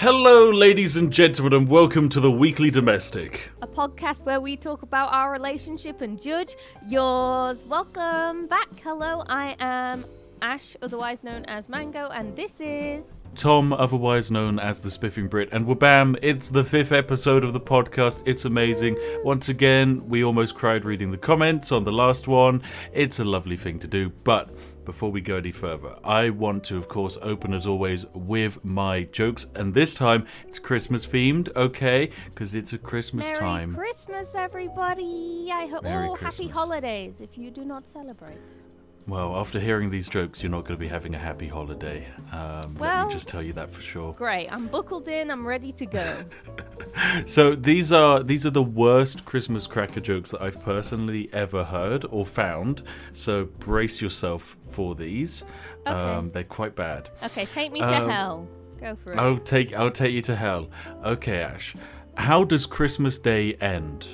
Hello, ladies and gentlemen, and welcome to the Weekly Domestic. A podcast where we talk about our relationship and judge yours. Welcome back. Hello, I am Ash, otherwise known as Mango, and this is... Tom, otherwise known as the Spiffing Brit, and wabam, it's the 5th episode of the podcast. It's amazing. Once again, we almost cried reading the comments on the last one. It's a lovely thing to do, but before we go any further, I want to, of course, open as always with my jokes, and this time it's Christmas themed, okay? Because it's a Christmas time. Merry Christmas, everybody! Merry Happy Christmas. holidays if you do not celebrate. Well, after hearing these jokes, you're not going to be having a happy holiday. Let me just tell you that for sure. Great, I'm buckled in, I'm ready to go. So these are the worst Christmas cracker jokes that I've personally ever heard or found. So brace yourself for these. Okay. They're quite bad. Okay, take me to hell. Go for it. I'll take you to hell. Okay, Ash. How does Christmas Day end?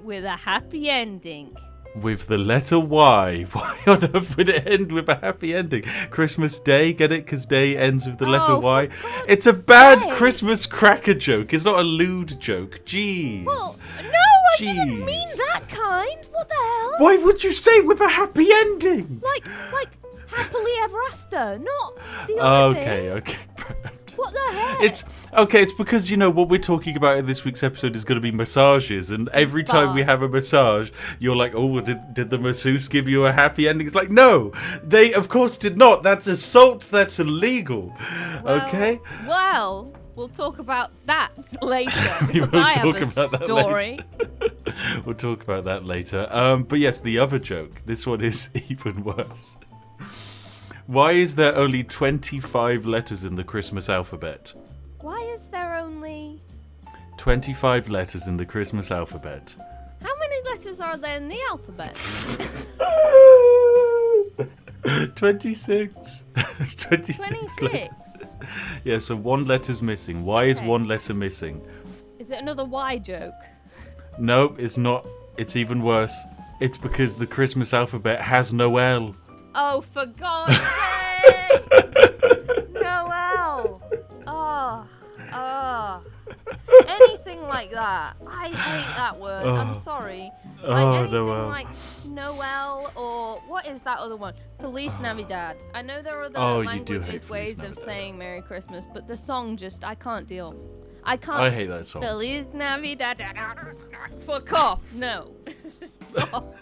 With a happy ending. With the letter Y. Why on earth would it end with a happy ending? Christmas Day, get it? Because day ends with the letter Y. It's a bad Christmas cracker joke. It's not a lewd joke. Jeez. Well, no, I didn't mean that kind. What the hell? Why would you say with a happy ending? Like happily ever after, not the other thing. Okay. What the heck? It's because, you know, what we're talking about in this week's episode is going to be massages, and every time we have a massage, you're like, oh, did the masseuse give you a happy ending? It's like, no, they of course did not. That's assault. That's illegal. Okay? Well, we'll talk about that later. We will I talk have about a that story. later. We'll talk about that later. But yes, the other joke. This one is even worse. Why is there only 25 letters in the Christmas alphabet? Why is there only... 25 letters in the Christmas alphabet. How many letters are there in the alphabet? 26. 26 letters. Yeah, so one letter's missing. Why is one letter missing? Is it another Y joke? No, it's not. It's even worse. It's because the Christmas alphabet has no L. Oh, for God's sake! Noel! Anything like that. I hate that word. I'm sorry. Anything Noel. like Noel or what is that other one? Feliz Navidad. I know there are other languages, ways of saying Merry Christmas, but the song just, I can't deal. I hate that song. Feliz Navidad. Fuck off. No. Stop.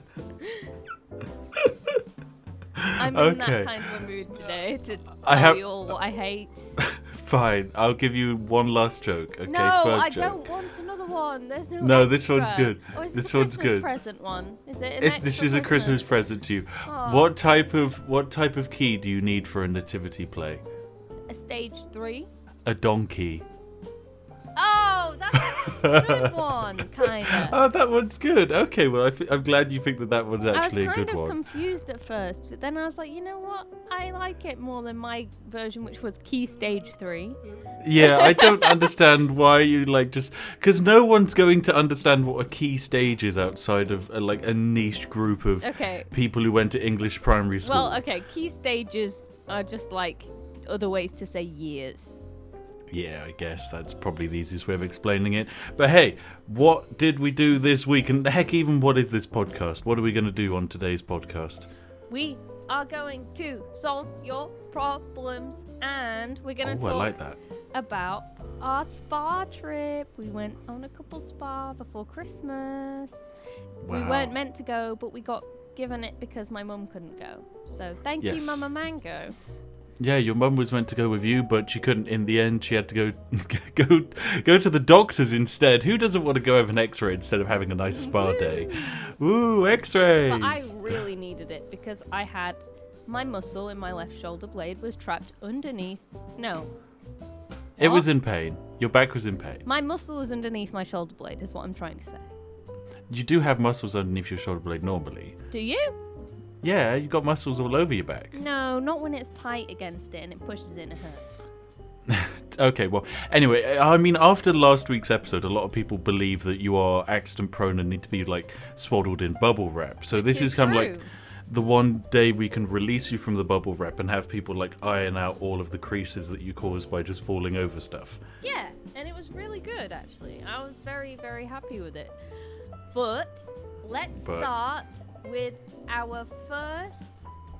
I'm in that kind of a mood today to tell you all what I hate. Fine, I'll give you one last joke. Okay, no, I don't want another one. There's no extra. This one's good. Or is this a one's Christmas good. Present one? Is it? This is a Christmas present to you. Aww. What type of key do you need for a nativity play? A stage 3. A donkey. Oh, that's a good one, kind of. Oh, that one's good. Okay, well, I'm glad you think that one's actually a good one. I was kind of confused at first, but then I was like, you know what? I like it more than my version, which was key stage 3. Yeah, I don't understand why you just... Because no one's going to understand what a key stage is outside of a niche group of people who went to English primary school. Well, okay, key stages are just like other ways to say years. Yeah, I guess that's probably the easiest way of explaining it. But hey, what did we do this week? And heck, even what is this podcast? What are we going to do on today's podcast? We are going to solve your problems, and we're going to talk about our spa trip. We went on a couple spa before Christmas. Wow. We weren't meant to go, but we got given it because my mum couldn't go. So thank you, Mama Mango. Yeah, your mum was meant to go with you, but she couldn't in the end. She had to go to the doctors instead. Who doesn't want to go have an x-ray instead of having a nice spa day? Woo, x-rays! But I really needed it because I had my muscle in my left shoulder blade was trapped underneath. No. It was in pain. Your back was in pain. My muscle was underneath my shoulder blade is what I'm trying to say. You do have muscles underneath your shoulder blade normally. Do you? Yeah, you've got muscles all over your back. No, not when it's tight against it and it pushes it and it hurts. Okay, well, anyway, I mean, after last week's episode, a lot of people believe that you are accident prone and need to be, swaddled in bubble wrap. So this is kind of the one day we can release you from the bubble wrap and have people like iron out all of the creases that you caused by just falling over stuff. Yeah, and it was really good, actually. I was very, very happy with it. But let's start with our first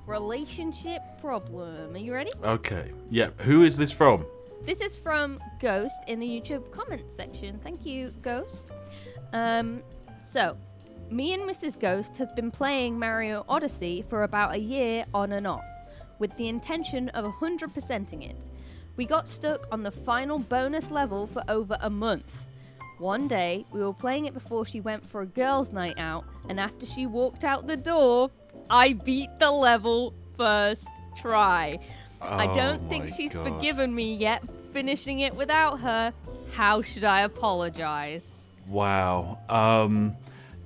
relationship problem. Are you ready? Okay. Yeah. Who is this from? This is from Ghost in the YouTube comment section. Thank you, Ghost. So, me and Mrs. Ghost have been playing Mario Odyssey for about a year on and off, with the intention of 100%ing it. We got stuck on the final bonus level for over a month. One day, we were playing it before she went for a girls' night out, and after she walked out the door, I beat the level first try. I don't think she's forgiven me yet finishing it without her. How should I apologize? Wow.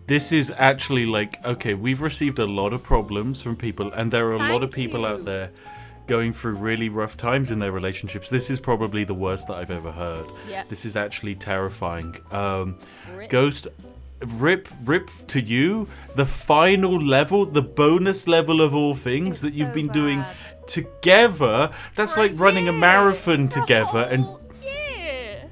This is actually like, okay, we've received a lot of problems from people, and there are a lot of people out there going through really rough times in their relationships. This is probably the worst that I've ever heard. Yep. This is actually terrifying. Ghost, rip to you. The final level, the bonus level of all things that you've been doing together. That's like running a marathon together. And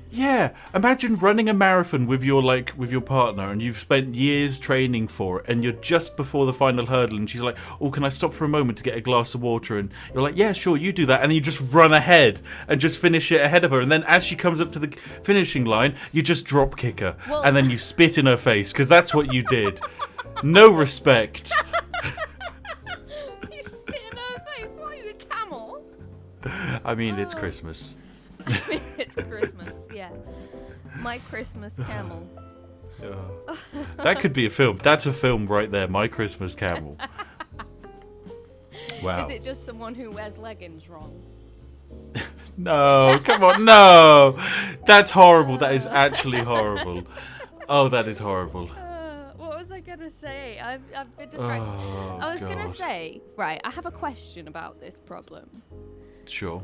yeah, imagine running a marathon with your partner, and you've spent years training for it, and you're just before the final hurdle, and she's like, "Oh, can I stop for a moment to get a glass of water?" And you're like, "Yeah, sure, you do that." And then you just run ahead and just finish it ahead of her, and then as she comes up to the finishing line, you just drop kick her, and then you spit in her face because that's what you did. No respect. You spit in her face? Why are you a camel? I mean, it's Christmas. It's Christmas, yeah. My Christmas camel. That could be a film. That's a film right there. My Christmas Camel. Wow. Is it just someone who wears leggings wrong? No, come on, no. That's horrible. That is actually horrible. Oh, that is horrible. What was I going to say? I've been distracted. I was going to say, right, I have a question about this problem. Sure.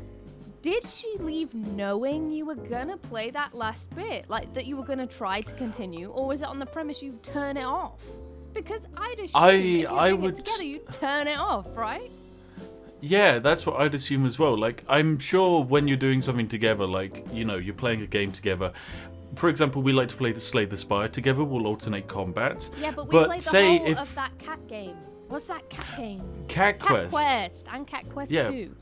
Did she leave knowing you were gonna play that last bit? Like, that you were gonna try to continue? Or was it on the premise you turn it off? Because I'd assume if you're doing it together, you turn it off, right? Yeah, that's what I'd assume as well. Like, I'm sure when you're doing something together, like, you know, you're playing a game together. For example, we like to play the Slay the Spire together. We'll alternate combats. Yeah, but we played the whole of that cat game. What's that cat game? Cat Quest. Cat Quest and Cat Quest 2.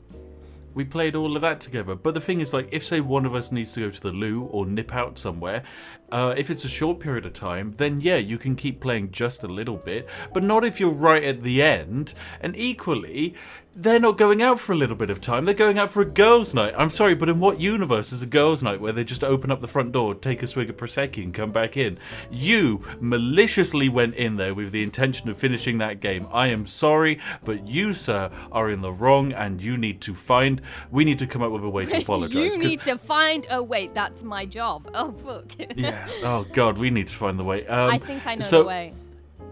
We played all of that together. But the thing is, like, if, say, one of us needs to go to the loo or nip out somewhere, if it's a short period of time, then, yeah, you can keep playing just a little bit. But not if you're right at the end. And equally, they're not going out for a little bit of time. They're going out for a girls' night. I'm sorry, but in what universe is a girls' night where they just open up the front door, take a swig of Prosecco and come back in? You maliciously went in there with the intention of finishing that game. I am sorry, but you, sir, are in the wrong, and we need to come up with a way to apologize. You need to find a way. That's my job. Oh, fuck. Yeah. Oh, God, we need to find the way. I think I know the way.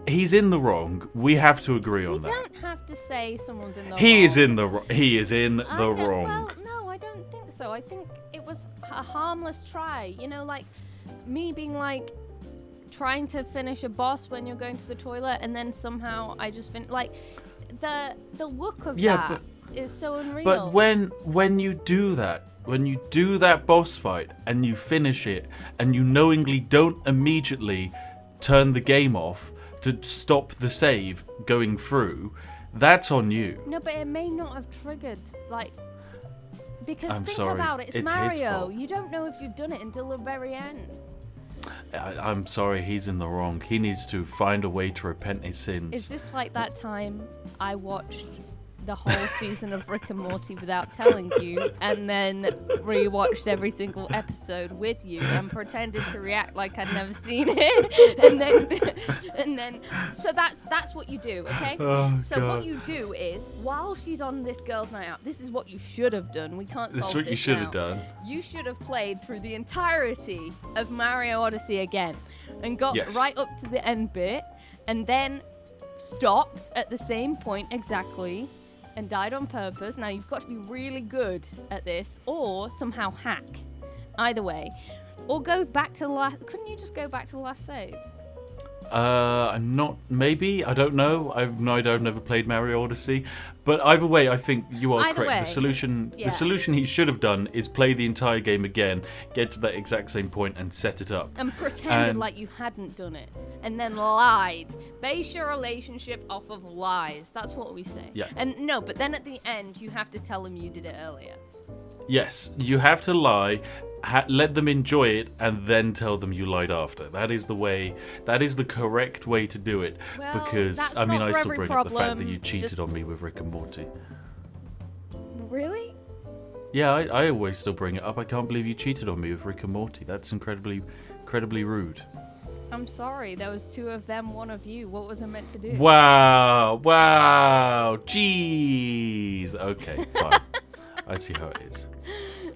He's in the wrong. We have to agree on that. You don't have to say someone's in the wrong. He is in the wrong. Well, no, I don't think so. I think it was a harmless try. You know, like me being like trying to finish a boss when you're going to the toilet, and then somehow I just like the look of that is so unreal. But when you do that, when you do that boss fight and you finish it, and you knowingly don't immediately turn the game off to stop the save going through, that's on you. No, but it may not have triggered, like, because about it, it's Mario. His fault. You don't know if you've done it until the very end. I'm sorry, he's in the wrong. He needs to find a way to repent his sins. Is this like that time I watched the whole season of Rick and Morty without telling you, and then rewatched every single episode with you and pretended to react like I'd never seen it, and then so that's what you do, okay? What you do is, while she's on this girls' night out, this is what you should have done. We can't solve this. That's what you should have done. You should have played through the entirety of Mario Odyssey again, and got right up to the end bit, and then stopped at the same point exactly, and died on purpose. Now you've got to be really good at this, or somehow hack. Either way. Or go back to the last... Couldn't you just go back to the last save? I'm not. Maybe, I don't know. I've never played Mario Odyssey, but either way, I think you are correct. The solution he should have done is play the entire game again, get to that exact same point, and set it up. And pretended like you hadn't done it, and then lied. Base your relationship off of lies. That's what we say. Yeah. And no, but then at the end, you have to tell them you did it earlier. Yes, you have to lie. Let them enjoy it and then tell them you lied after. That is the way. That is the correct way to do it. Well, because that's I mean, not I for still every bring up the fact that problem. you cheated on me with Rick and Morty. Really? Yeah, I always still bring it up. I can't believe you cheated on me with Rick and Morty. That's incredibly rude. I'm sorry. There was 2 of them, 1 of you. What was I meant to do? Wow, jeez. Okay, fine. I see how it is.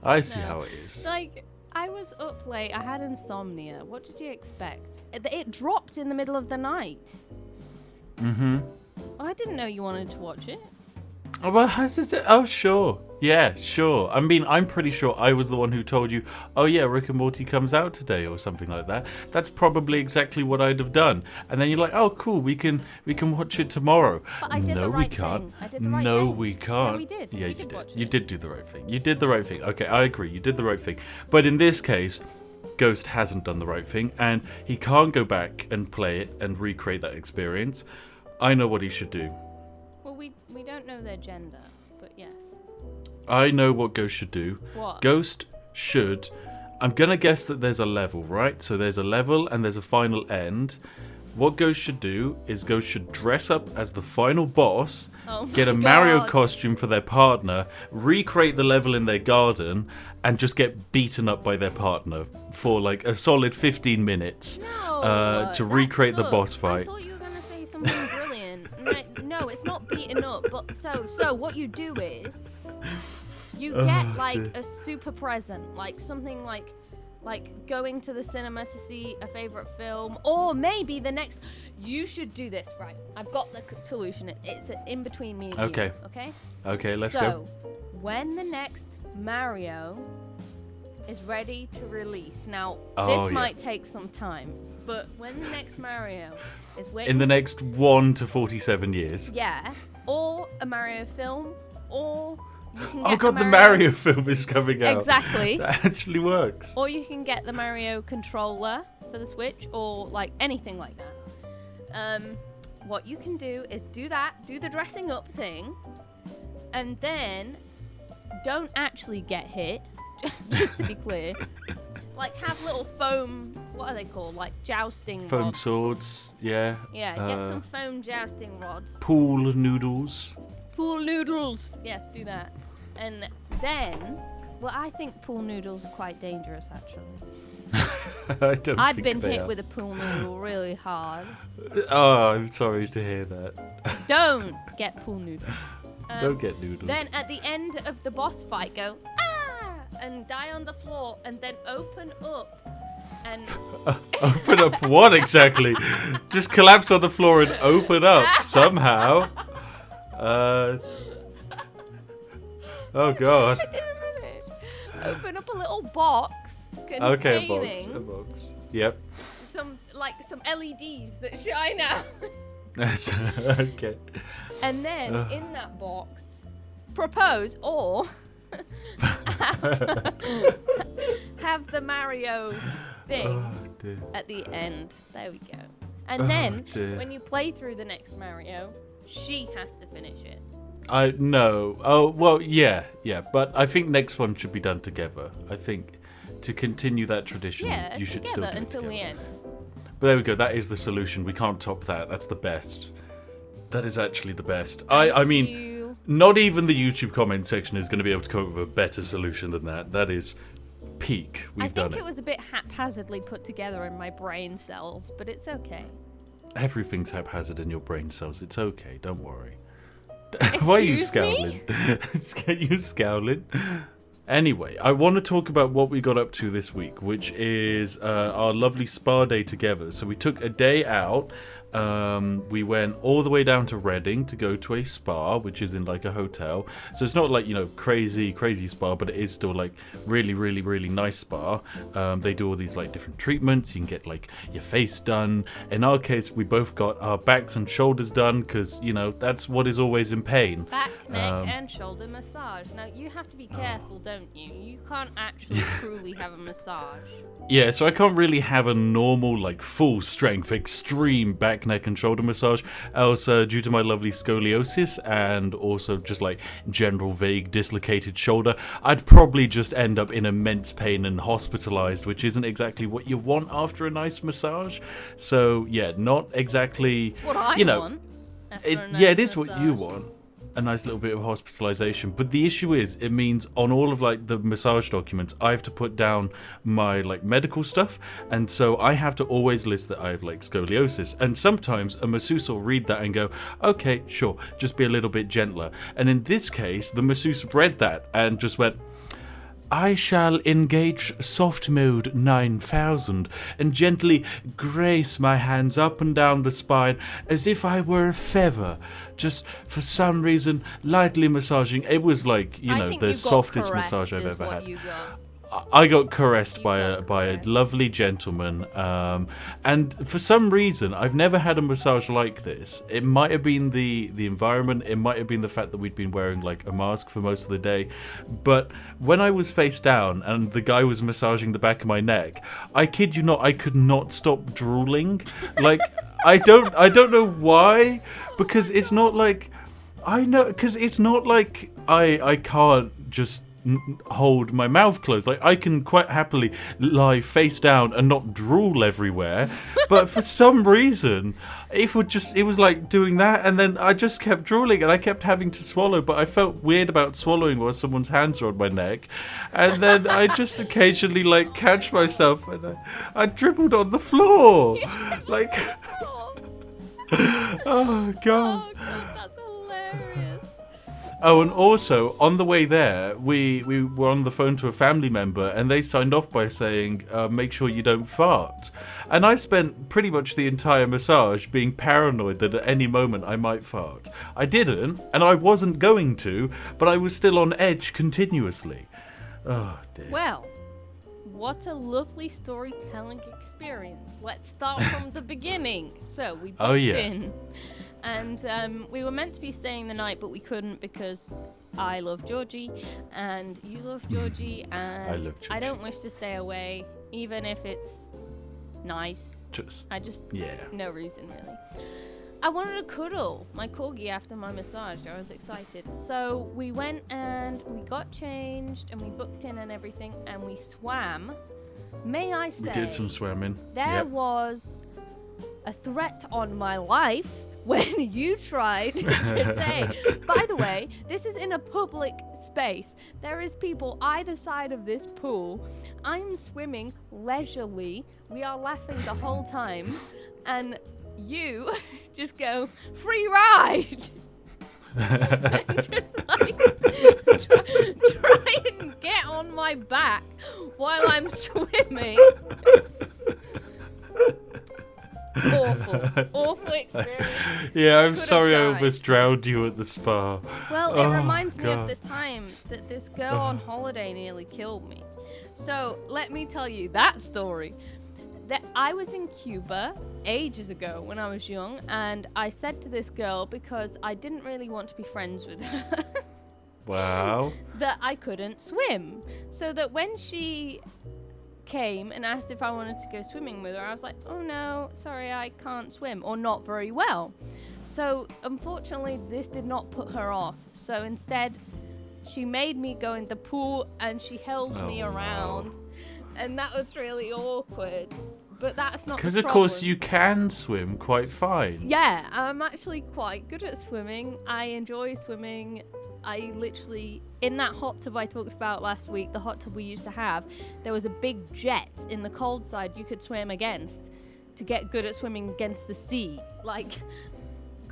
How it is. Like, I was up late. I had insomnia. What did you expect? It dropped in the middle of the night. Mm-hmm. Oh, I didn't know you wanted to watch it. Oh, well, oh, sure. Yeah, sure. I mean, I'm pretty sure I was the one who told you, oh yeah, Rick and Morty comes out today or something like that. That's probably exactly what I'd have done. And then you're like, oh, cool, we can watch it tomorrow. But I did the right thing. I did the right thing. We can't. No, we did. Yeah, we you did. watch You it. did do the right thing. You did the right thing. Okay, I agree. You did the right thing. But in this case, Ghost hasn't done the right thing, and he can't go back and play it and recreate that experience. I know what he should do. Well, we don't know their gender, but yes. I know what Ghost should do. What? Ghost should... I'm going to guess that there's a level, right? So there's a level and there's a final end. What Ghost should do is Ghost should dress up as the final boss, get a Mario costume for their partner, recreate the level in their garden, and just get beaten up by their partner for like a solid 15 minutes to recreate the boss fight. I thought you were going to say something brilliant. No, it's not beaten up. But so what you do is you get like a super present, like something like going to the cinema to see a favorite film, or maybe the next. You should do this, right? I've got the solution. It's in between me and you. Okay. Okay, let's go. So when the next Mario is ready to release, now this might take some time, but when the next Mario is waiting in the next 1 to 47 years. Yeah, or a Mario film, or you can get oh god, the Mario film is coming out. Exactly. That actually works. Or you can get the Mario controller for the Switch, or like anything like that. What you can do is do the dressing up thing, and then don't actually get hit, just to be clear. Like have little foam, what are they called? Like jousting rods. Foam swords, yeah. Yeah, get some foam jousting rods. Pool noodles. Pool noodles. Yes, do that. And then, well, I think pool noodles are quite dangerous, actually. I've been hit with a pool noodle really hard. Oh, I'm sorry to hear that. Don't get pool noodles. Don't get noodles. Then at the end of the boss fight, go, and die on the floor, and then open up. And open up what exactly? Just collapse on the floor and open up somehow. Oh god. I didn't finish. Open up a little box containing a box. Yep. some LEDs that shine out. Okay. And then in that box, propose or have the Mario thing at the end. There we go. And then when you play through the next Mario, she has to finish it. I know. Oh well, yeah. But I think next one should be done together. I think to continue that tradition, you should still do it until together. the end. But there we go. That is the solution. We can't top that. That's the best. That is actually the best. I mean, not even the YouTube comment section is going to be able to come up with a better solution than that. That is peak. We've done it. I think it was a bit haphazardly put together in my brain cells, but it's okay. Everything's haphazard in your brain cells. It's okay. Don't worry. Why are you scowling? Are you scowling? Anyway, I want to talk about what we got up to this week, which is our lovely spa day together. So we took a day out we went all the way down to Reading to go to a spa, which is in like a hotel. So it's not like, crazy spa, but it is still like really, really, really nice spa. They do all these like different treatments. You can get like your face done. In our case, we both got our backs and shoulders done because, that's what is always in pain. Back, neck, and shoulder massage. Now, you have to be careful, don't you? You can't actually truly have a massage. Yeah, so I can't really have a normal, like, full-strength, extreme back, neck, and shoulder massage. Else, due to my lovely scoliosis and also just, like, general vague dislocated shoulder, I'd probably just end up in immense pain and hospitalized, which isn't exactly what you want after a nice massage. So, yeah, not exactly... It's what I want. It is what you want. A nice little bit of hospitalization, but the issue is it means on all of like the massage documents I have to put down my like medical stuff, and so I have to always list that I have like scoliosis, and sometimes a masseuse will read that and go, okay, sure, just be a little bit gentler. And in this case the masseuse read that and just went, I shall engage soft mode 9000 and gently grace my hands up and down the spine as if I were a feather, just for some reason lightly massaging. It was like, the softest massage I've ever had. I got caressed by a lovely gentleman, and for some reason I've never had a massage like this. It might have been the environment, it might have been the fact that we'd been wearing like a mask for most of the day, but when I was face down and the guy was massaging the back of my neck, I kid you not, I could not stop drooling. Like I don't know why, because it's not like I can't just hold my mouth closed. Like I can quite happily lie face down and not drool everywhere, but for some reason it was like doing that, and then I just kept drooling and I kept having to swallow, but I felt weird about swallowing while someone's hands are on my neck, and then I just occasionally like catch myself and I dribbled on the floor. Like oh god, that's hilarious. Oh, and also, on the way there, we were on the phone to a family member, and they signed off by saying, make sure you don't fart. And I spent pretty much the entire massage being paranoid that at any moment I might fart. I didn't, and I wasn't going to, but I was still on edge continuously. Oh, dear. Well, what a lovely storytelling experience. Let's start from the beginning. So, we booked in. And we were meant to be staying the night, but we couldn't because I love Georgie and you love Georgie, and I love Georgie. I don't wish to stay away, even if it's nice. No reason really. I wanted to cuddle my corgi after my massage. I was excited. So we went and we got changed and we booked in and everything, and we swam. May I say, we did some swimming. There was a threat on my life when you tried to say, by the way, this is in a public space. There is people either side of this pool. I'm swimming leisurely. We are laughing the whole time. And you just go, free ride. And just like try and get on my back while I'm swimming. Awful experience. Yeah, I'm sorry I almost drowned you at the spa. Well, it reminds me of the time that this girl on holiday nearly killed me. So let me tell you that story. That I was in Cuba ages ago when I was young, and I said to this girl, because I didn't really want to be friends with her, wow, that I couldn't swim. So that when she came and asked if I wanted to go swimming with her, I was like, oh no, sorry, I can't swim, or not very well. So unfortunately this did not put her off, so instead she made me go in the pool and she held me around, and that was really awkward. But that's not because of course you can swim quite fine. Yeah, I'm actually quite good at swimming. I enjoy swimming. I literally, in that hot tub I talked about last week, the hot tub we used to have, there was a big jet in the cold side you could swim against to get good at swimming against the sea. Like,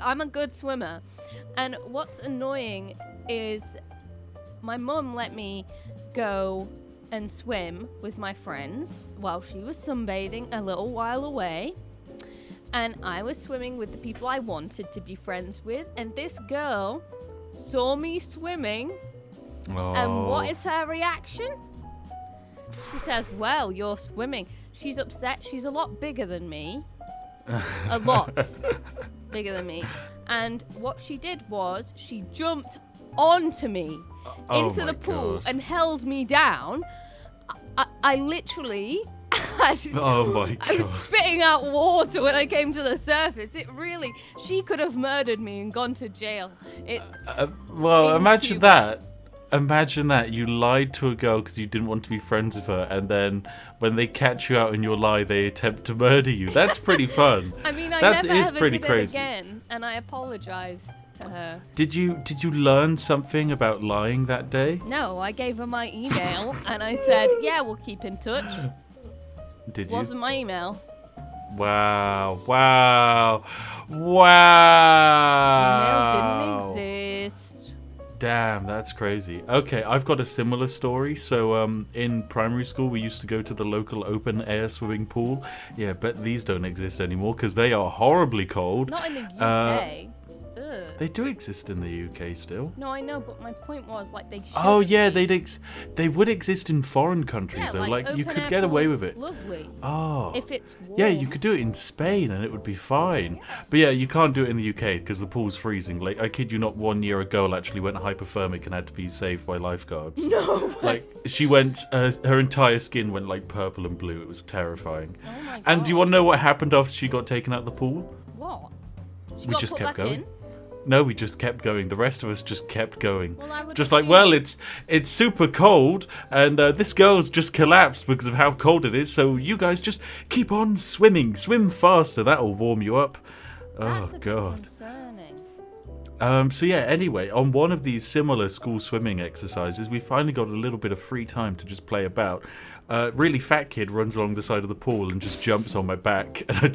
I'm a good swimmer. And what's annoying is my mum let me go and swim with my friends while she was sunbathing a little while away. And I was swimming with the people I wanted to be friends with. And this girl saw me swimming. Oh. And what is her reaction? She says, well, you're swimming. She's upset. She's a lot bigger than me. A lot bigger than me. And what she did was she jumped onto me into the pool and held me down. I literally had, I was spitting out water when I came to the surface. She could have murdered me and gone to jail. Imagine that. Imagine that you lied to a girl because you didn't want to be friends with her, and then when they catch you out in your lie, they attempt to murder you. That's pretty fun. I mean, I that never is ever pretty did crazy. it again, and I apologized to her. Did you learn something about lying that day? No, I gave her my email, and I said, yeah, we'll keep in touch. Did you? Wasn't my email. Wow. Email didn't exist. Damn, that's crazy. Okay, I've got a similar story. So, in primary school, we used to go to the local open-air swimming pool. Yeah, but these don't exist anymore because they are horribly cold. Not in the UK. They do exist in the UK still. No, I know, but my point was, like, they should. Oh yeah, they would exist in foreign countries though. Like you could get away with it. Lovely. Oh. If it's warm. Yeah, you could do it in Spain and it would be fine. Yeah. But yeah, you can't do it in the UK because the pool's freezing. Like, I kid you not, 1 year a girl actually went hypothermic and had to be saved by lifeguards. No way. Like, she went, her entire skin went like purple and blue. It was terrifying. Oh my God. And do you want to know what happened after she got taken out of the pool? What? We just kept going. No, we just kept going. The rest of us just kept going. Well, just like, well, it's super cold, and this girl's just collapsed because of how cold it is, so you guys just keep on swimming. Swim faster. That'll warm you up. That's oh, God. Bit concerning. So yeah, anyway, on one of these similar school swimming exercises, we finally got a little bit of free time to just play about. Really fat kid runs along the side of the pool and just jumps on my back, and I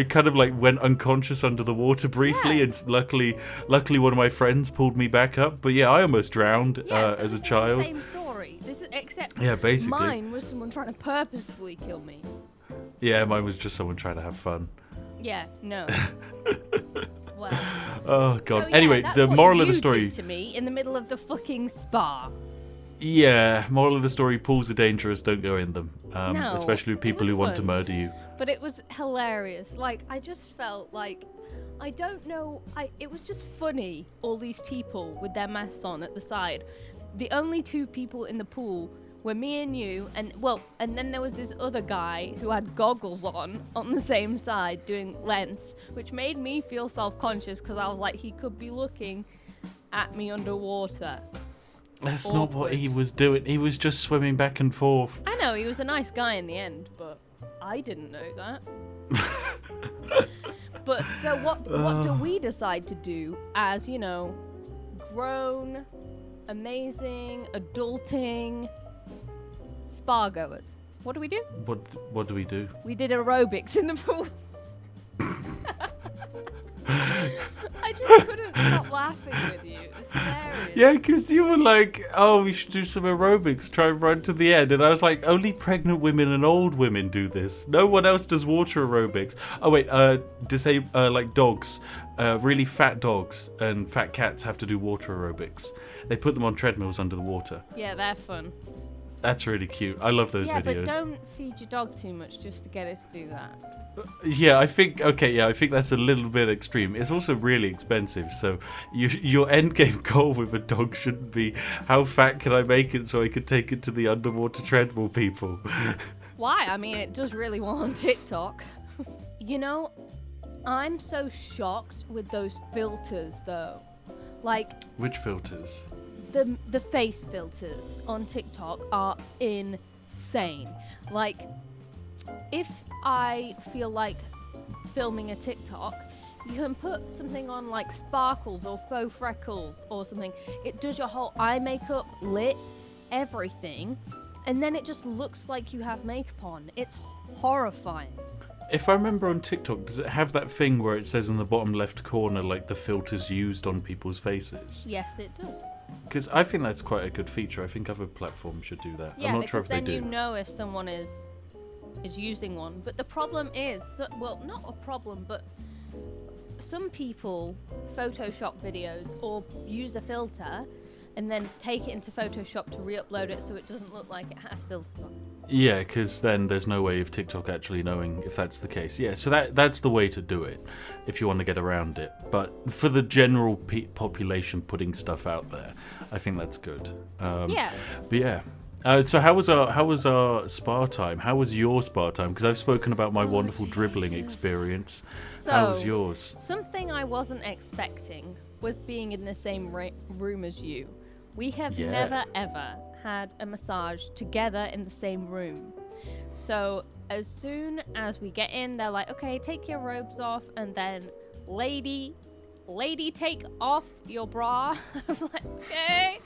kind of like went unconscious under the water briefly, and luckily one of my friends pulled me back up. But yeah, I almost drowned as a child. Same story. Except basically. Mine was someone trying to purposefully kill me. Yeah, mine was just someone trying to have fun. Yeah, no. Well. Oh God. So, yeah, anyway, the moral of the story. Did to me in the middle of the fucking spa. Yeah, moral of the story: pools are dangerous. Don't go in them, No, especially with people who want to murder you. But it was hilarious. Like, I just felt like, I don't know. It was just funny. All these people with their masks on at the side. The only two people in the pool were me and you, and then there was this other guy who had goggles on the same side doing lengths, which made me feel self-conscious because I was like, he could be looking at me underwater. That's Awkward. not what he was doing. He was just swimming back and forth. I know, he was a nice guy in the end, but I didn't know that. But so what do we decide to do as, grown, amazing, adulting spa goers? What do we do? What do we do? We did aerobics in the pool. I just couldn't stop laughing with you. It was hilarious. Yeah, because you were like, oh, we should do some aerobics, try and run to the end. And I was like, only pregnant women and old women do this. No one else does water aerobics. Oh, wait, like dogs, really fat dogs and fat cats have to do water aerobics. They put them on treadmills under the water. Yeah, they're fun. That's really cute. I love those videos. Yeah, but don't feed your dog too much just to get it to do that. Yeah, I think that's a little bit extreme. It's also really expensive, so your end game goal with a dog shouldn't be how fat can I make it so I could take it to the underwater treadmill people. Why? I mean, it does really well on TikTok. I'm so shocked with those filters, though. Like, which filters? The face filters on TikTok are insane. Like, if I feel like filming a TikTok, you can put something on like sparkles or faux freckles or something. It does your whole eye makeup, lip, everything, and then it just looks like you have makeup on. It's horrifying. If I remember on TikTok, does it have that thing where it says in the bottom left corner, like, the filters used on people's faces? Yes, it does. Because I think that's quite a good feature. I think other platforms should do that. Yeah, I'm not sure if they do. then you know if someone is is using one. But the problem is, well, not a problem, but some people Photoshop videos or use a filter and then take it into Photoshop to re-upload it so it doesn't look like it has filters on. Yeah, because then there's no way of TikTok actually knowing if that's the case. Yeah, so that's the way to do it if you want to get around it. But for the general population putting stuff out there, I think that's good. Yeah. But yeah. So how was our spa time? How was your spa time? Because I've spoken about my wonderful dribbling experience. So, how was yours? Something I wasn't expecting was being in the same room as you. We have never ever had a massage together in the same room. So as soon as we get in, they're like, okay, take your robes off, and then lady, take off your bra. I was like, okay.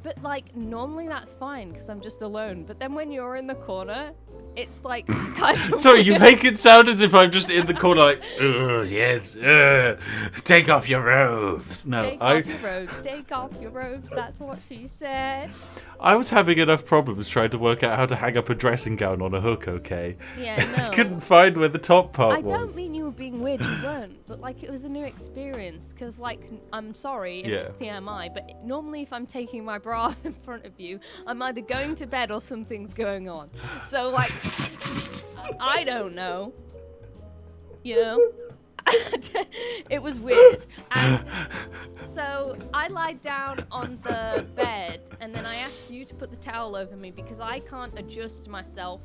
But like normally that's fine because I'm just alone. But then when you're in the corner, it's like kind of Sorry, weird. you make it sound as if I'm just in the corner like, yes, take off your robes. No, Take off your robes, take off your robes. That's what she said. I was having enough problems trying to work out how to hang up a dressing gown on a hook, okay? Yeah, no. I couldn't find where the top part was. I don't mean you were being weird, you weren't. But like it was a new experience because like I'm sorry if it's TMI, but normally if I'm taking my bra in front of you, I'm either going to bed or something's going on. So like, I don't know. You know? It was weird. And so I lied down on the bed and then I asked you to put the towel over me because I can't adjust myself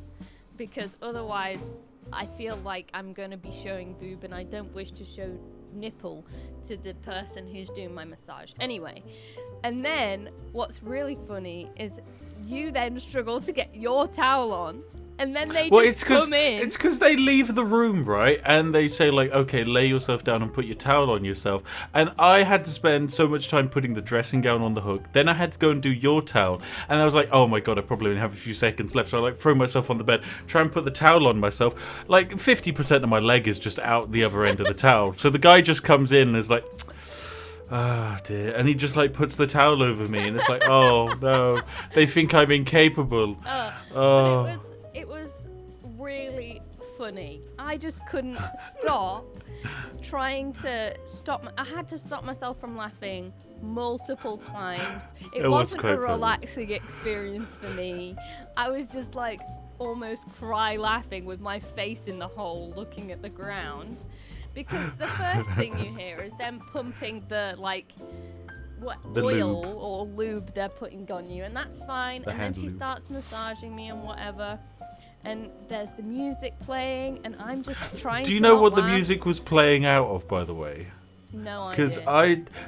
because otherwise I feel like I'm going to be showing boob and I don't wish to show nipple to the person who's doing my massage. Anyway, and then what's really funny is you then struggle to get your towel on. And then they just come in. It's because they leave the room, right? And they say, like, okay, lay yourself down and put your towel on yourself. And I had to spend so much time putting the dressing gown on the hook. Then I had to go and do your towel. And I was like, oh my God, I probably only have a few seconds left. So I like throw myself on the bed, try and put the towel on myself. Like 50% of my leg is just out the other end of the towel. So the guy just comes in and is like, oh dear. And he just like puts the towel over me. And it's like, oh no, they think I'm incapable. But it was really funny. I just couldn't stop trying to stop. I had to stop myself from laughing multiple times. It wasn't a relaxing experience for me. I was just like almost cry laughing with my face in the hole looking at the ground. Because the first thing you hear is them pumping the oil lube. or lube they're putting on you, and that's fine. And then she starts massaging me and whatever. And there's the music playing, and I'm just trying to. Do you know what laugh. the music was playing out of, by the way? No idea. Because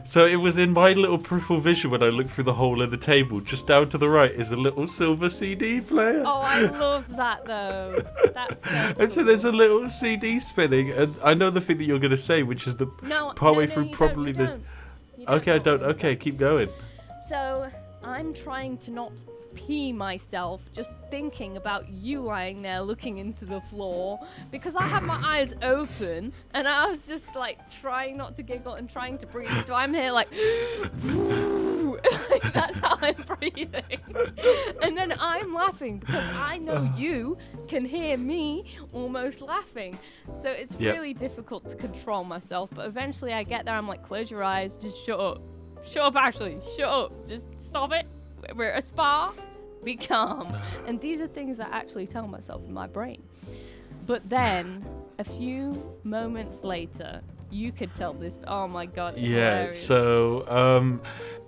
so it was in my little peripheral vision when I looked through the hole in the table. Just down to the right is a little silver CD player. Oh, I love that though. That's so cool. And so there's a little CD spinning, and I know the thing that you're going to say, which is the partway through probably the. Okay, I don't. Okay, keep going. So I'm trying to not pee myself just thinking about you lying there looking into the floor because I had my eyes open and I was just like trying not to giggle and trying to breathe. So I'm here like, like that's how I'm breathing. And then I'm laughing because I know you can hear me almost laughing. So it's really difficult to control myself. But eventually I get there, I'm like, close your eyes, just shut up. Shut up, Ashley. Shut up. Just stop it. We're at a spa. Be calm. And these are things I actually tell myself in my brain. But then, a few moments later, you could tell this. Oh my God. Yeah. Hilarious.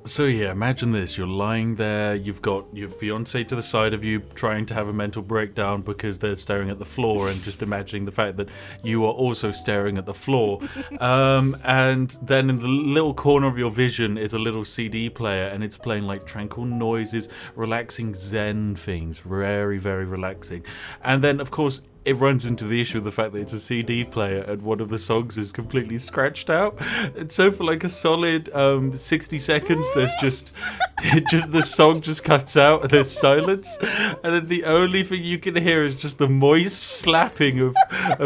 So yeah, imagine this. You're lying there. You've got your fiancé to the side of you trying to have a mental breakdown because they're staring at the floor and just imagining the fact that you are also staring at the floor. And then in the little corner of your vision is a little CD player and it's playing like tranquil noises, relaxing Zen things. Very, very relaxing. And then, of course, it runs into the issue of the fact that it's a CD player and one of the songs is completely scratched out. And so for like a solid 60 seconds, there's just the song just cuts out and there's silence. And then the only thing you can hear is just the moist slapping of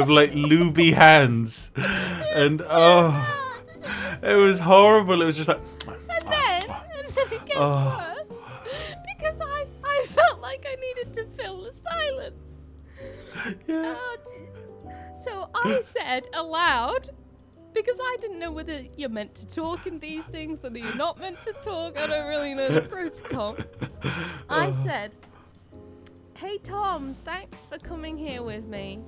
like lubey hands. And it was horrible. It was just like... And then it gets worse. Because I felt like I needed to fill the silence. Yeah. So I said aloud, because I didn't know whether you're meant to talk in these things, whether you're not meant to talk. I don't really know the protocol. I said, "Hey Tom, thanks for coming here with me."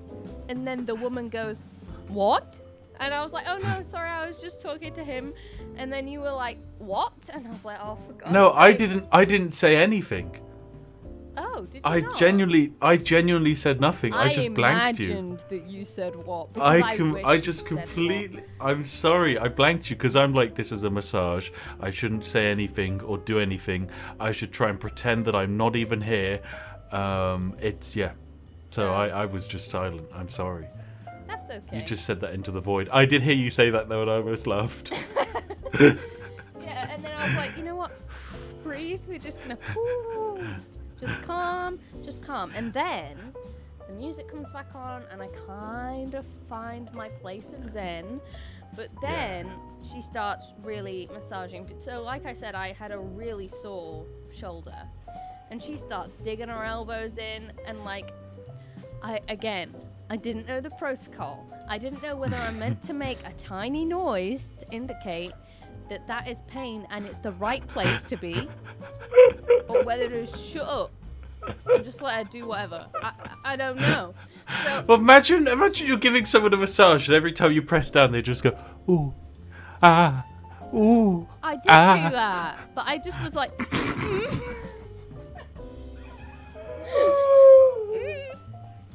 And then the woman goes, "What?" And I was like, "Oh no, sorry, I was just talking to him." And then you were like, "What?" And I was like, "Oh, for God's No, sake." I didn't say anything. Oh, did you I not? genuinely said nothing. I just blanked you. I imagined that you said what. I just completely. I'm sorry. I blanked you because I'm like, this is a massage. I shouldn't say anything or do anything. I should try and pretend that I'm not even here. So I was just silent. I'm sorry. That's okay. You just said that into the void. I did hear you say that though, and I almost laughed. Yeah, and then I was like, you know what? Breathe. We're just gonna. Just calm. And then the music comes back on, and I kind of find my place of zen. But then she starts really massaging. So, like I said, I had a really sore shoulder, and she starts digging her elbows in, and like, I didn't know the protocol. I didn't know whether I'm meant to make a tiny noise to indicate that is pain and it's the right place to be, or whether to shut up and just let her do whatever. I don't know. So, well, imagine you're giving someone a massage, and every time you press down, they just go, ooh, ah, ooh. I did do that, but I just was like,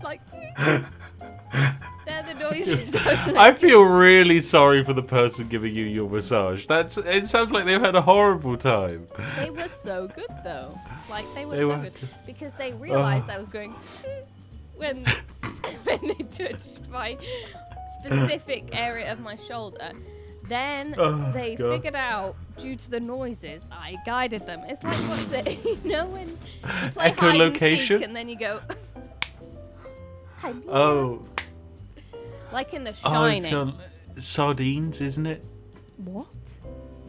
like. They're the noises. I feel really sorry for the person giving you your massage. It sounds like they've had a horrible time. They were so good though. Like they were so good because they realized I was going when they touched my specific area of my shoulder. Then they figured out, due to the noises, I guided them. It's like when you play hide and seek and then you go. Oh. Like in The Shining. Sardines, isn't it? What?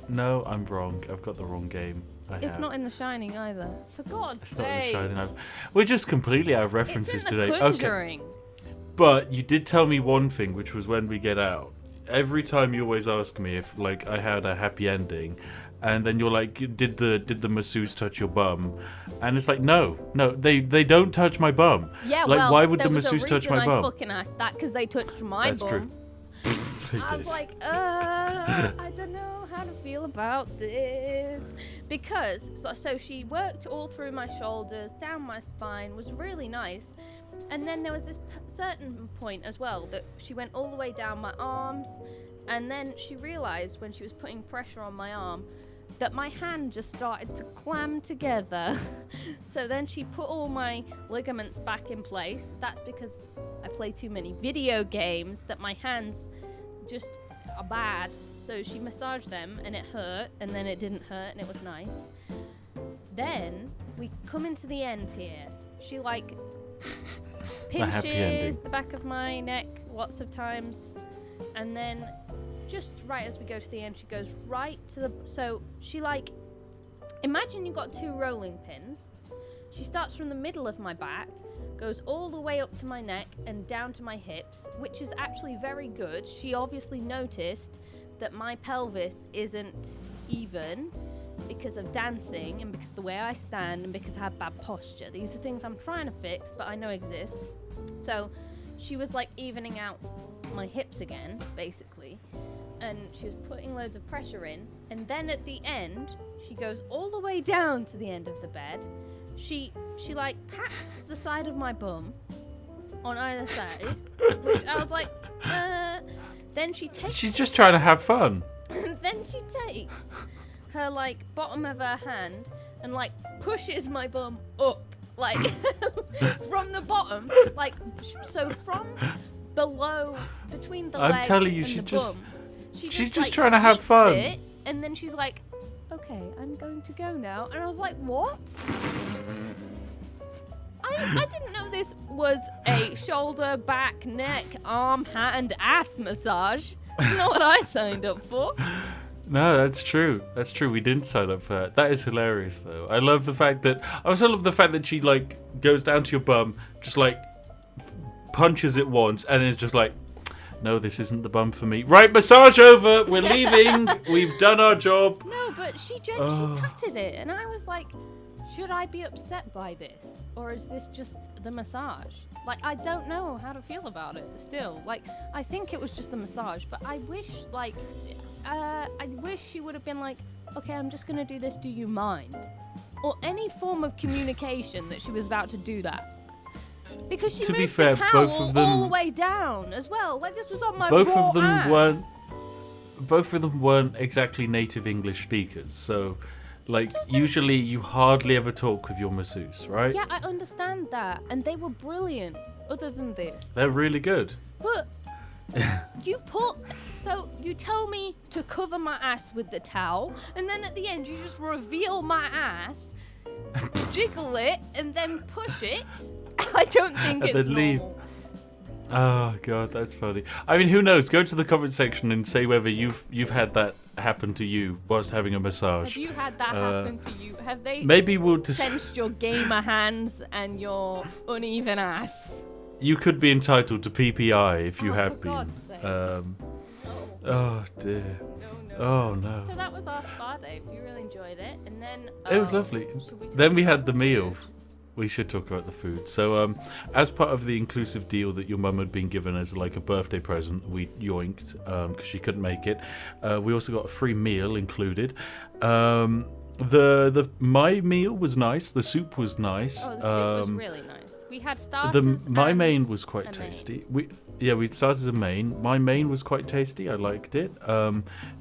No, I'm wrong. I've got the wrong game. It's not in The Shining either. For God's sake. It's not in The Shining. We're just completely out of references it's in today. The Conjuring. Okay. But you did tell me one thing, which was when we get out. Every time you always ask me if like I had a happy ending, and then you're like, did the masseuse touch your bum? And it's like, no, they don't touch my bum. Yeah, like, why would the masseuse touch my bum? I fucking asked that because they touched my That's bum. True. I was like, I don't know how to feel about this. Because, so she worked all through my shoulders, down my spine, was really nice. And then there was this certain point as well that she went all the way down my arms. And then she realized when she was putting pressure on my arm that my hand just started to clam together. So then she put all my ligaments back in place. That's because I play too many video games that my hands just are bad. So she massaged them and it hurt, and then it didn't hurt and it was nice. Then we come into the end here. She like pinches the back of my neck lots of times, and then just right as we go to the end, she goes right to the. So she like, imagine you've got two rolling pins. She starts from the middle of my back, goes all the way up to my neck and down to my hips, which is actually very good. She obviously noticed that my pelvis isn't even because of dancing and because of the way I stand and because I have bad posture. These are things I'm trying to fix, but I know exist. So she was like evening out my hips again, basically. And she was putting loads of pressure in. And then at the end, she goes all the way down to the end of the bed. She like pats the side of my bum on either side, which I was like, Then she takes. She's just trying to have fun. And then she takes her like bottom of her hand and like pushes my bum up, like from the bottom, like so from below between the leg and the bum. She's just trying to have fun. It, and then she's like, okay, I'm going to go now. And I was like, what? I didn't know this was a shoulder, back, neck, arm, hand, ass massage. That's not what I signed up for. No, that's true. That's true. We didn't sign up for that. That is hilarious, though. I love the fact that she like goes down to your bum, just like punches it once, and is just like, no, this isn't the bum for me. Right, massage over. We're leaving. We've done our job. No, but she patted it, and I was like, should I be upset by this, or is this just the massage? Like, I don't know how to feel about it still. Like, I think it was just the massage, but I wish, like, she would have been like, okay, I'm just gonna do this, do you mind? Or any form of communication that she was about to do that. Because she moved the towel all the way down as well. Like, this was on my raw ass. Both of them weren't exactly native English speakers, so... Like, usually you hardly ever talk with your masseuse, right? Yeah, I understand that. And they were brilliant, other than this. They're really good. But you tell me to cover my ass with the towel, and then at the end you just reveal my ass, jiggle it, and then push it. I don't think it's normal. Leave. Oh, God, that's funny. I mean, who knows? Go to the comment section and say whether you've had that happen to you whilst having a massage. Have you had that happen to you? Have they maybe we'll sensed your gamer hands and your uneven ass? You could be entitled to PPI if you have been. God's sake. Oh, dear. No. Oh, no. So that was our spa day. We really enjoyed it. And then... it was lovely. Then we had the meal. We should talk about the food. So, as part of the inclusive deal that your mum had been given as like a birthday present, we yoinked because she couldn't make it. We also got a free meal included. My meal was nice. The soup was nice. Oh, the soup was really nice. We had starters. My main was quite tasty. We'd started a main. My main was quite tasty. I liked it.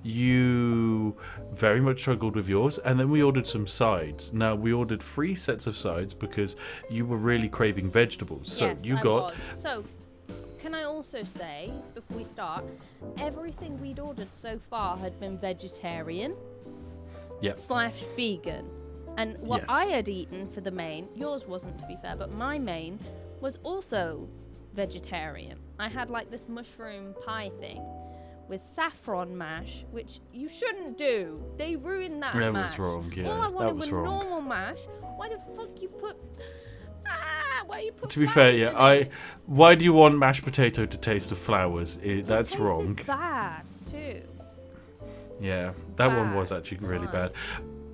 You very much struggled with yours, and then we ordered some sides. Now we ordered 3 sets of sides because you were really craving vegetables. So yes, I was. So, can I also say before we start, everything we'd ordered so far had been vegetarian. Yep. / vegan. And what I had eaten for the main, yours wasn't to be fair, but my main was also vegetarian. I had like this mushroom pie thing with saffron mash, which you shouldn't do. They ruined that mash. That was wrong, yeah. All I wanted was was normal mash. Why the fuck you put... why you put... To be fair, yeah, why do you want mashed potato to taste of flowers? That's wrong. It bad, too. Yeah, that one was actually really bad.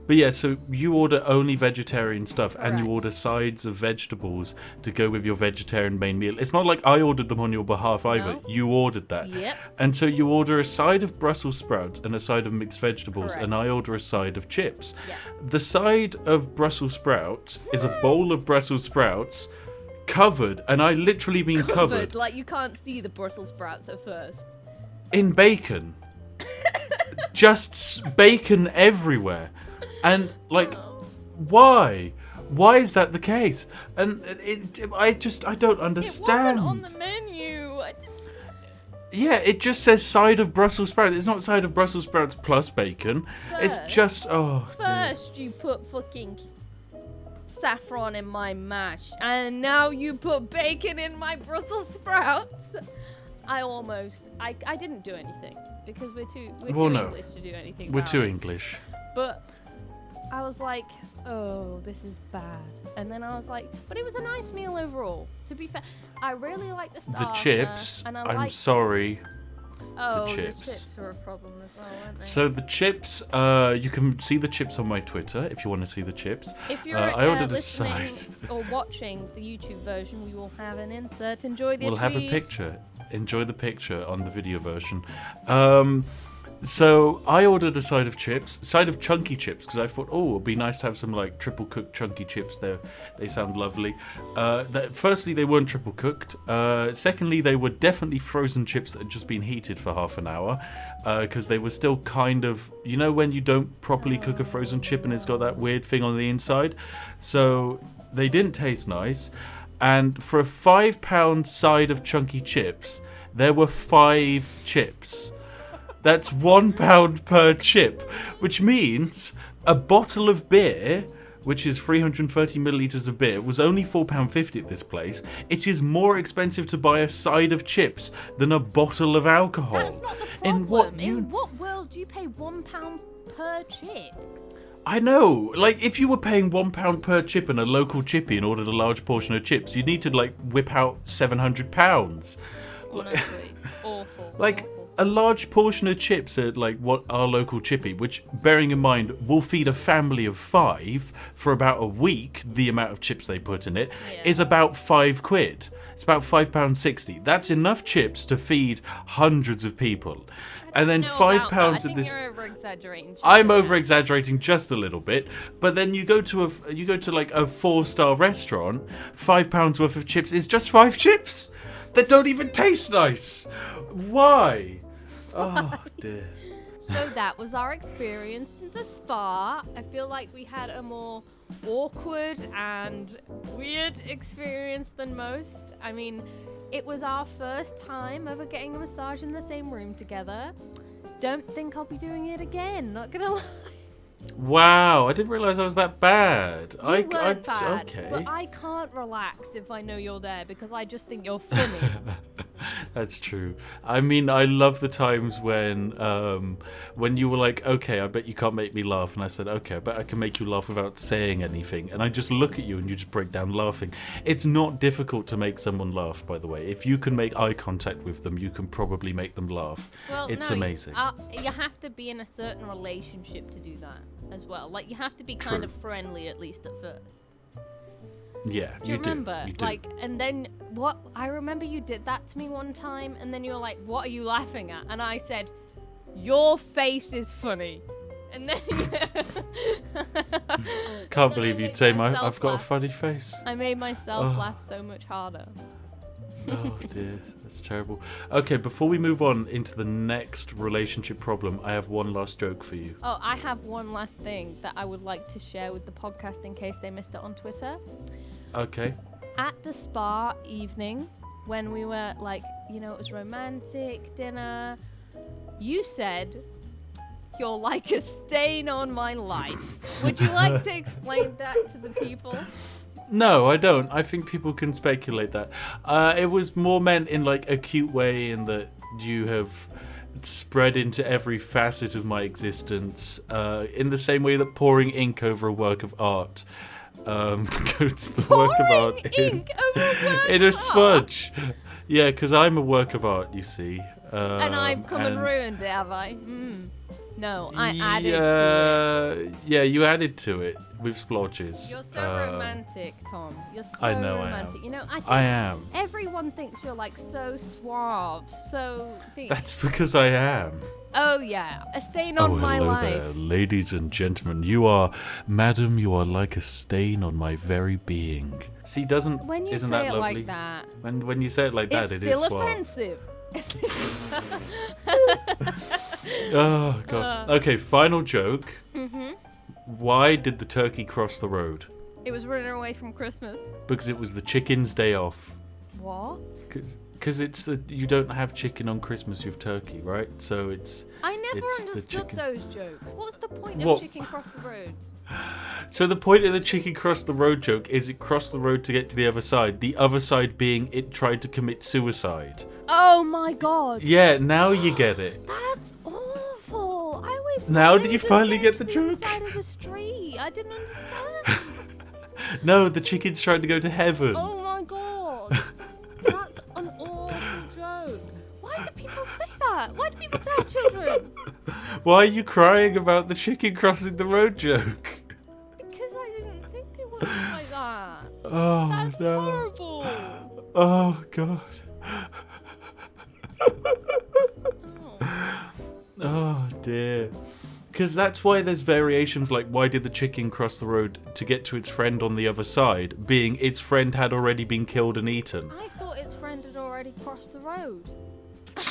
But yeah, so you order only vegetarian stuff, and you order sides of vegetables to go with your vegetarian main meal. It's not like I ordered them on your behalf either. No. You ordered that. Yep. And so you order a side of Brussels sprouts and a side of mixed vegetables, and I order a side of chips. Yep. The side of Brussels sprouts is a bowl of Brussels sprouts covered, and I literally mean covered. Like you can't see the Brussels sprouts at first. In bacon. Just bacon everywhere. And, like, why? Why is that the case? And I don't understand. It wasn't on the menu. Yeah, it just says side of Brussels sprouts. It's not side of Brussels sprouts plus bacon. It's just, First you put fucking saffron in my mash, and now you put bacon in my Brussels sprouts. I didn't do anything, because we're too English to do anything. We're too English. But... I was like, oh, this is bad. And then I was like, but it was a nice meal overall. To be fair, I really like the starter. The chips, I'm sorry. Oh, the chips were a problem as well, weren't they? So the chips, you can see the chips on my Twitter if you want to see the chips. If you're I ordered listening a side. or watching the YouTube version, we will have an insert. Enjoy the tweet. We'll have a picture. Enjoy the picture on the video version. So I ordered a side of chunky chips, because I thought, it would be nice to have some like triple cooked chunky chips there. They sound lovely. Firstly, they weren't triple cooked. Secondly, they were definitely frozen chips that had just been heated for half an hour, because they were still kind of, you know, when you don't properly cook a frozen chip and it's got that weird thing on the inside. So they didn't taste nice. And for a £5 side of chunky chips, there were 5 chips. That's £1 per chip, which means a bottle of beer which is 330 millilitres of beer, was only £4.50 at this place, it is more expensive to buy a side of chips than a bottle of alcohol. That's not the problem. In what world do you pay £1 per chip? I know. Like, if you were paying £1 per chip in a local chippy and ordered a large portion of chips, you'd need to, like, whip out £700. Honestly, awful. Like, awful. A large portion of chips at, like, what our local chippy, which, bearing in mind, will feed a family of 5 for about a week, the amount of chips they put in it, is about £5. It's about £5.60. That's enough chips to feed hundreds of people. And then £5 at this. You're over-exaggerating. I'm over-exaggerating just a little bit, but then you go to like a 4-star restaurant, £5 worth of chips is just 5 chips that don't even taste nice. Why? Oh dear. So that was our experience in the spa. I feel like we had a more awkward and weird experience than most. I mean, it was our first time ever getting a massage in the same room together. Don't think I'll be doing it again, not gonna lie. Wow, I didn't realise I was that bad. You weren't bad, okay. but I can't relax if I know you're there because I just think you're funny. That's true. I mean, I love the times when you were like, okay, I bet you can't make me laugh. And I said, okay, I bet I can make you laugh without saying anything. And I just look at you and you just break down laughing. It's not difficult to make someone laugh, by the way. If you can make eye contact with them, you can probably make them laugh. Well, it's no, amazing. You have to be in a certain relationship to do that as well. Like, you have to be kind of friendly, at least at first. Yeah, do you remember? Like, and then what? I remember you did that to me one time, and then you were like, "What are you laughing at?" And I said, "Your face is funny." And then can't believe you'd say I've got a funny face. I made myself laugh so much harder. Oh dear, that's terrible. Okay, before we move on into the next relationship problem, I have one last joke for you. Oh, I have one last thing that I would like to share with the podcast in case they missed it on Twitter. Okay. At the spa evening, when we were like, it was romantic dinner, you said, "You're like a stain on my life." Would you like to explain that to the people? No, I don't. I think people can speculate that. It was more meant in like a cute way in that you have spread into every facet of my existence, in the same way that pouring ink over a work of art coats the work of art in a smudge. Yeah, because I'm a work of art, you see. And I've come and ruined it, have I? No, I added to it. Yeah, you added to it with splotches. You're so romantic, Tom. You're so I know romantic. I am. Everyone thinks you're like so suave, That's because I am. Oh yeah, a stain on my life. Hello there, ladies and gentlemen. Madam, you are like a stain on my very being. See, when you isn't say that it lovely? like that, When you say it like that, it is suave. It's still offensive. Oh god. Okay, final joke. Why did the turkey cross the road? It was running away from Christmas. Because it was the chicken's day off. What? Because you don't have chicken on Christmas, you have turkey, right? So I never understood those jokes. What's the point of chicken cross the road? So the point of the chicken cross the road joke is it crossed the road to get to the other side. The other side being it tried to commit suicide. Oh my god. Yeah, now you get it. That's awful. I always now did you finally get the joke? Side of the street. I didn't understand. No, the chicken's trying to go to heaven. Oh my god. That's an awful joke. Why do people say that? Why do people tell children? Why are you crying about the chicken crossing the road joke? Because I didn't think it was like that. Oh, that's no. horrible. Oh, God. Oh, dear. Because that's why there's variations like why did the chicken cross the road to get to its friend on the other side, being its friend had already been killed and eaten. I thought its friend had already crossed the road. I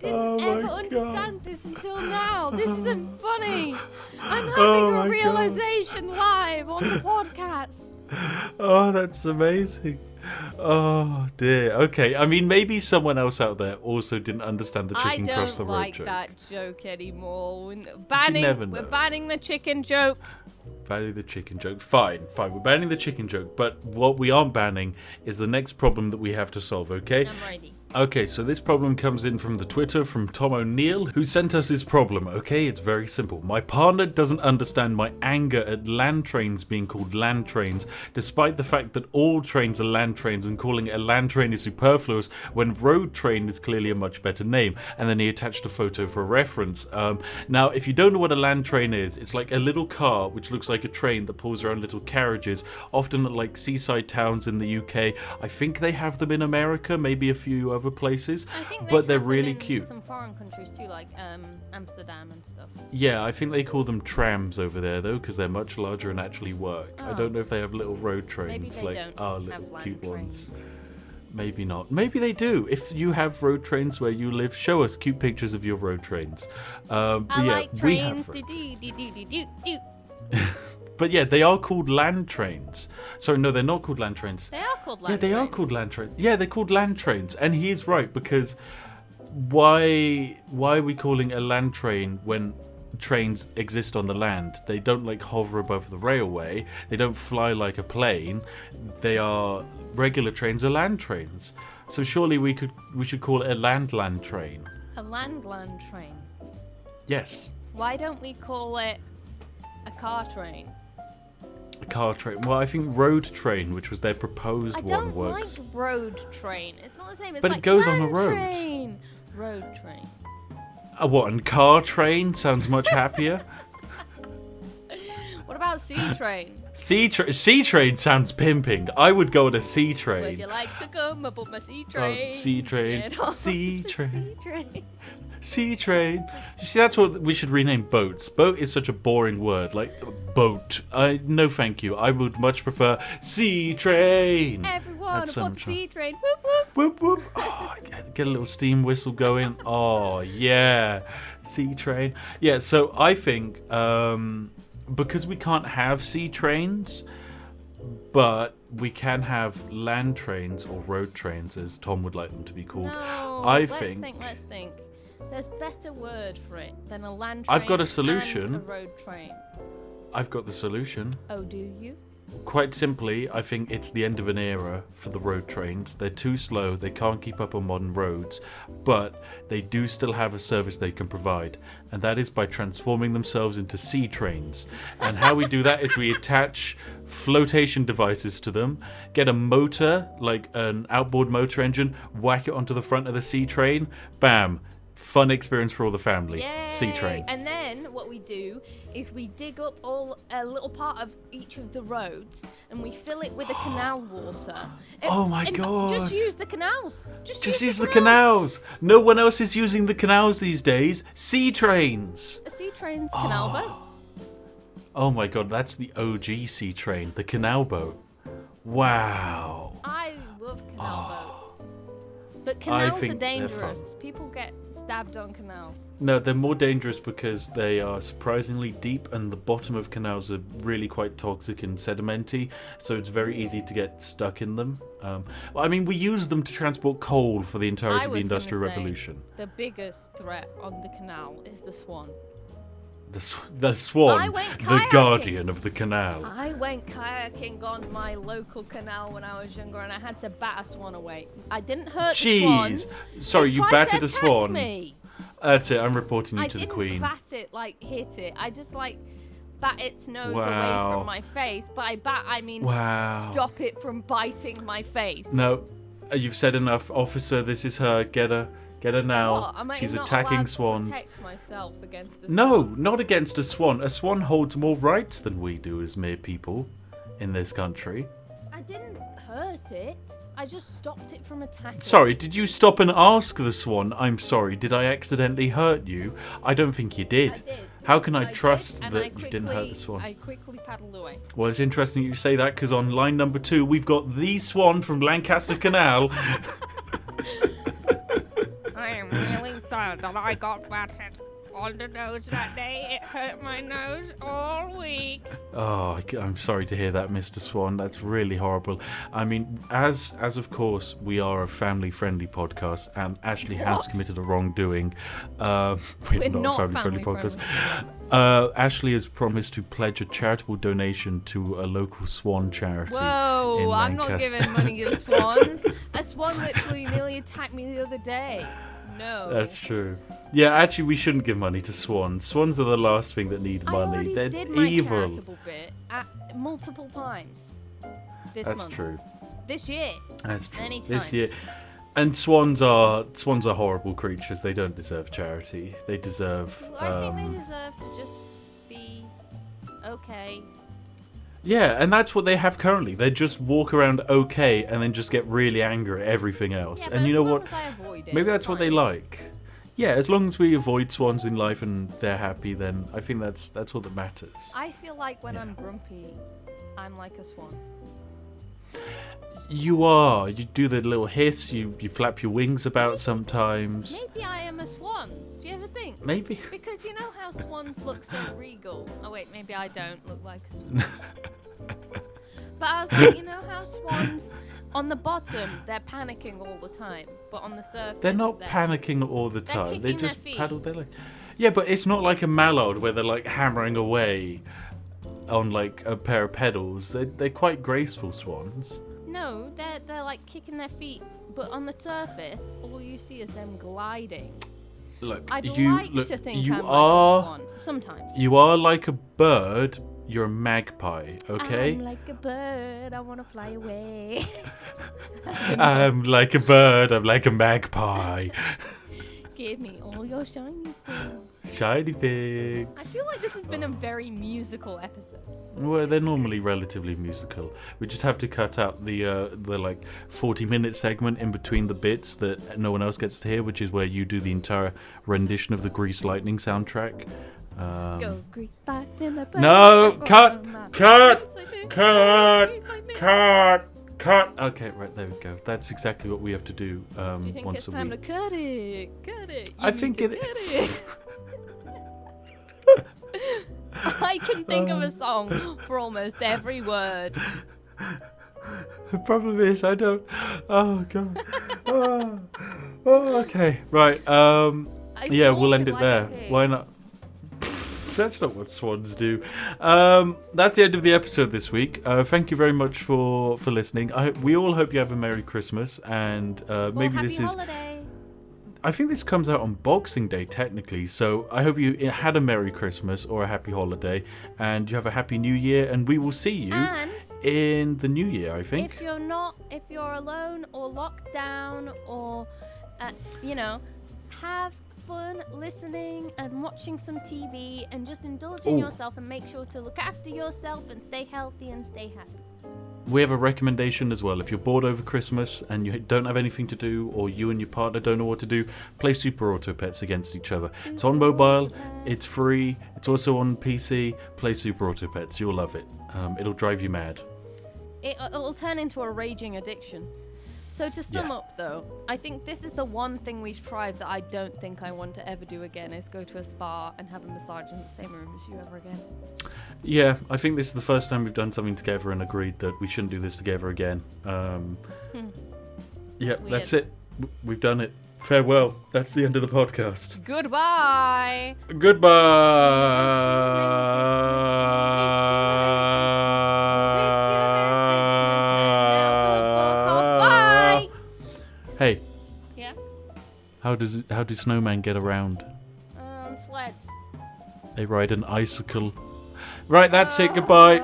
didn't ever understand this until now. This isn't funny. I'm having a realization live on the podcast. Oh, that's amazing. Oh dear. Okay, I mean, maybe someone else out there also didn't understand the chicken cross the road joke. I don't like that joke anymore. We're banning the chicken joke. Banning the chicken joke. Fine. We're banning the chicken joke. But what we aren't banning is the next problem that we have to solve, okay? I'm ready. Okay, so this problem comes in from the Twitter from Tom O'Neill, who sent us his problem, okay? It's very simple. My partner doesn't understand my anger at land trains being called land trains, despite the fact that all trains are land trains and calling it a land train is superfluous when road train is clearly a much better name. And then he attached a photo for reference. Now, if you don't know what a land train is, it's like a little car which looks like a train that pulls around little carriages, often at like seaside towns in the UK. I think they have them in America, maybe a few other places, but they're really cute. Some foreign countries too, like Amsterdam and stuff. Yeah, I think they call them trams over there though, because they're much larger and actually work. I don't know if they have little road trains like our little cute ones. Maybe not. Maybe they do. If you have road trains where you live, show us cute pictures of your road trains. I like trains. But yeah, they are called land trains. Sorry, no, they're not called land trains. They are called land trains. Yeah, they are called land trains. Yeah, they're called land trains. And he's right, because why are we calling a land train when trains exist on the land? They don't like hover above the railway. They don't fly like a plane. They are regular trains are land trains. So surely we should call it a land train. A land train? Yes. Why don't we call it a car train? A car train. Well, I think road train, which was their proposed one, works. I don't like road train. It's not the same. It's but like it goes land on a road. Train. Road train. What? And car train sounds much happier. What about sea train? Sea train sounds pimping. I would go on a sea train. Would you like to come aboard my sea train? Sea train. Sea train. Sea train. Sea train. You see, that's what we should rename boats. Boat is such a boring word, like boat. No, thank you. I would much prefer sea train. Everyone aboard sea train. Whoop whoop. Whoop whoop. Oh, get a little steam whistle going. Oh yeah, sea train. Yeah. So I think because we can't have sea trains, but we can have land trains or road trains, as Tom would like them to be called. No, let's think. There's a better word for it than a land train. I've got a solution. And a road train. I've got the solution. Oh, do you? Quite simply, I think it's the end of an era for the road trains. They're too slow, they can't keep up on modern roads, but they do still have a service they can provide, and that is by transforming themselves into sea trains. And how we do that is we attach flotation devices to them, get a motor, like an outboard motor engine, whack it onto the front of the sea train, bam. Fun experience for all the family. Yay. Sea train. And then what we do is we dig up a little part of each of the roads and we fill it with the canal water. Oh my god. Just use the canals. Just use the canals. No one else is using the canals these days. Sea trains. A sea train's canal boats. Oh my god, that's the OG sea train, the canal boat. Wow. I love canal boats. But canals are dangerous. People get stabbed on canals. No, they're more dangerous because they are surprisingly deep and the bottom of canals are really quite toxic and sedimenty, so it's very easy to get stuck in them. I mean, we use them to transport coal for the entirety of the Industrial Revolution. The biggest threat on the canal is the swan. The swan, the guardian of the canal. I went kayaking on my local canal when I was younger and I had to bat a swan away. I didn't hurt the swan. Jeez. Sorry, you batted a swan. Me. That's it, I'm reporting you to the Queen. I didn't bat it, like hit it. I just bat its nose away from my face. By bat, I mean stop it from biting my face. No, you've said enough. Officer, this is her. Get her. Get her now. She's attacking swans. Protect myself against a swan? No, not against a swan. A swan holds more rights than we do as mere people in this country. I didn't hurt it. I just stopped it from attacking. Sorry, did you stop and ask the swan, I'm sorry, did I accidentally hurt you? I don't think you did. I did. How can I trust that you didn't hurt the swan? I quickly paddled away. Well, it's interesting you say that because on line number 2, we've got the swan from Lancaster Canal. that I got battered on the nose that day. It hurt my nose all week. Oh, I'm sorry to hear that, Mr. Swan. That's really horrible. I mean, as of course, we are a family-friendly podcast, and Ashley has committed a wrongdoing. We're not a family-friendly podcast. Ashley has promised to pledge a charitable donation to a local swan charity. Whoa, I'm not giving money to swans. A swan literally nearly attacked me the other day. No. That's true. Yeah, actually, we shouldn't give money to swans. Swans are the last thing that need money. They're did my evil. Charitable bit multiple times. That's month. True. This year. That's true. Many times. This year. And swans are horrible creatures. They don't deserve charity. They deserve. Well, I think they deserve to just be okay. Yeah, and that's what they have currently. They just walk around okay, and then just get really angry at everything else. Yeah, and you know what? Maybe that's what they like. Yeah, as long as we avoid swans in life and they're happy, then I think that's all that matters. I feel like when I'm grumpy, I'm like a swan. You are. You do the little hiss. You flap your wings about sometimes. Maybe I am a swan. Do you ever think? Maybe. Because you know how swans look so regal. Oh wait, maybe I don't look like a swan. But I was like, you know how swans on the bottom they're panicking all the time, but on the surface they're not panicking all the time. They just their feet. paddle their legs. Yeah, but it's not like a mallard where they're like hammering away on like a pair of pedals. They're quite graceful swans. No, they're like kicking their feet, but on the surface, all you see is them gliding. Look, I'd you like to think you I'm are like a swan. Sometimes. You are like a bird. You're a magpie, okay? I'm like a bird. I want to fly away. I'm like a bird. I'm like a magpie. Give me all your shiny things. Shiny things. I feel like this has been a very musical episode. Well, they're normally relatively musical. We just have to cut out the like 40-minute segment in between the bits that no one else gets to hear, which is where you do the entire rendition of the Grease Lightning soundtrack. Go Grease Lightning. No, cut. Okay, right, there we go. That's exactly what we have to do once a week. Do you think it's time to cut it? Cut it. I think it is. I can think of a song for almost every word. The problem is I don't. Oh god. Okay. Right. Yeah, we'll end it there. Why not? That's not what swans do. That's the end of the episode this week. Thank you very much for listening. We all hope you have a Merry Christmas, and maybe this is. Holiday. I think this comes out on Boxing Day technically, so I hope you had a Merry Christmas or a Happy Holiday, and you have a Happy New Year, and we will see you in the New Year. I think. If you're alone or locked down or, have fun listening and watching some TV and just indulging yourself, and make sure to look after yourself and stay healthy and stay happy. We have a recommendation as well. If you're bored over Christmas and you don't have anything to do, or you and your partner don't know what to do, play Super Auto Pets against each other. It's on mobile, it's free, it's also on PC. Play Super Auto Pets, you'll love it. It'll drive you mad. It'll turn into a raging addiction. So to sum up though, I think this is the one thing we've tried that I don't think I want to ever do again, is go to a spa and have a massage in the same room as you ever again. Yeah, I think this is the first time we've done something together and agreed that we shouldn't do this together again. Yeah, that's it. We've done it. Farewell. That's the end of the podcast. Goodbye. Hey. Yeah? How do snowmen get around? Sleds. They ride an icicle. Right, that's it. Goodbye.